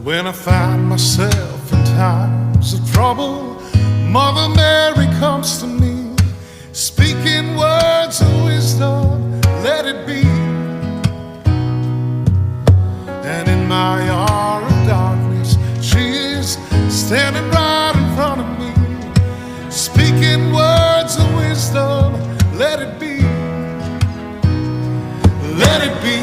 When I find myself in times of trouble, Mother Mary comes to me, speaking words of wisdom, let it be. And in my hour of darkness, she is standing right in front of me, speaking words of wisdom, let it be. Let it be.